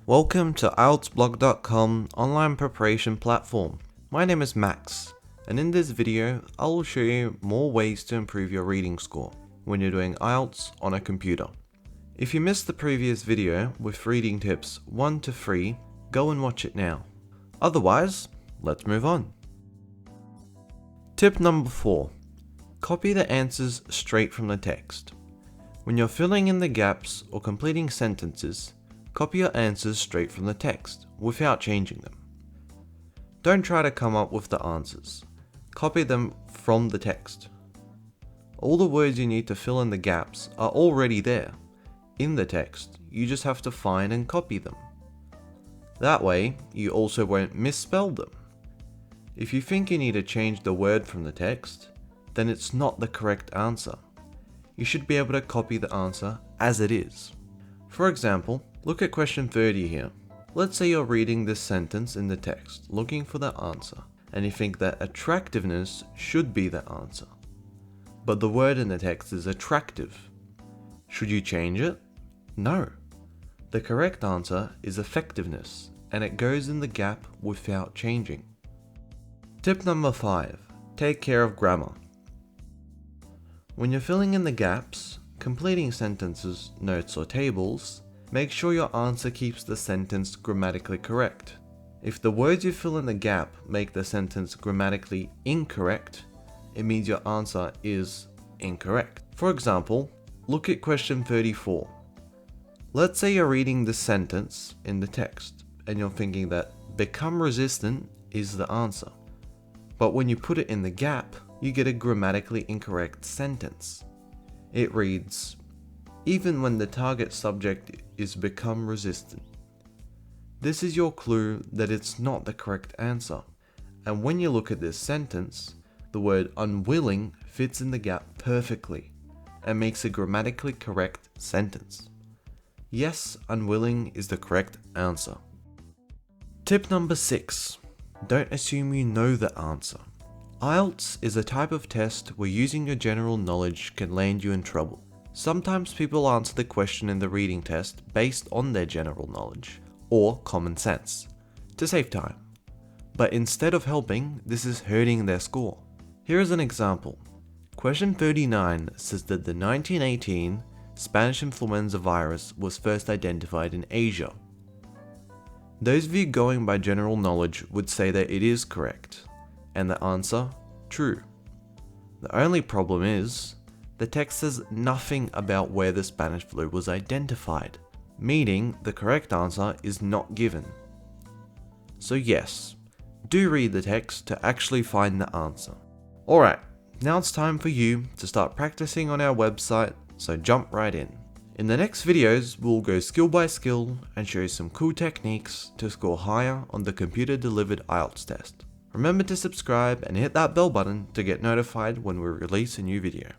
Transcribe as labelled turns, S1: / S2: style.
S1: Welcome to IELTS-Blog.com online preparation platform. My name is Max, and in this video, I will show you more ways to improve your reading score when you're doing IELTS on a computer. If you missed the previous video with reading tips 1 to 3, go and watch it now. Otherwise, let's move on. Tip number 4. Copy the answers straight from the text. When you're filling in the gaps or completing sentences, copy your answers straight from the text without changing them. Don't try to come up with the answers. Copy them from the text. All the words you need to fill in the gaps are already there in the text. You just have to find and copy them. That way, you also won't misspell them. If you think you need to change the word from the text, then it's not the correct answer. You should be able to copy the answer as it is. For example, look at question 30 here. Let's say you're reading this sentence in the text, looking for the answer, and you think that attractiveness should be the answer. But the word in the text is attractive. Should you change it? No. The correct answer is effectiveness, and it goes in the gap without changing. Tip number 5. Take care of grammar. When you're filling in the gaps, completing sentences, notes, or tables, make sure your answer keeps the sentence grammatically correct. If the words you fill in the gap make the sentence grammatically incorrect, it means your answer is incorrect. For example, look at question 34. Let's say you're reading this sentence in the text, and you're thinking that become resistant is the answer. But when you put it in the gap, you get a grammatically incorrect sentence. It reads, even when the target subject is become resistant. This is your clue that it's not the correct answer. And when you look at this sentence, the word unwilling fits in the gap perfectly and makes a grammatically correct sentence. Yes, unwilling is the correct answer. Tip number 6. Don't assume you know the answer. IELTS is a type of test where using your general knowledge can land you in trouble. Sometimes people answer the question in the reading test based on their general knowledge or common sense to save time. But instead of helping, this is hurting their score. Here is an example. Question 39 says that the 1918 Spanish influenza virus was first identified in Asia. Those of you going by general knowledge would say that it is correct, and the answer, true. The only problem is, the text says nothing about where the Spanish flu was identified, meaning the correct answer is not given. So yes, do read the text to actually find the answer. Alright, now it's time for you to start practicing on our website, so jump right in. In the next videos, we'll go skill by skill and show you some cool techniques to score higher on the computer-delivered IELTS test. Remember to subscribe and hit that bell button to get notified when we release a new video.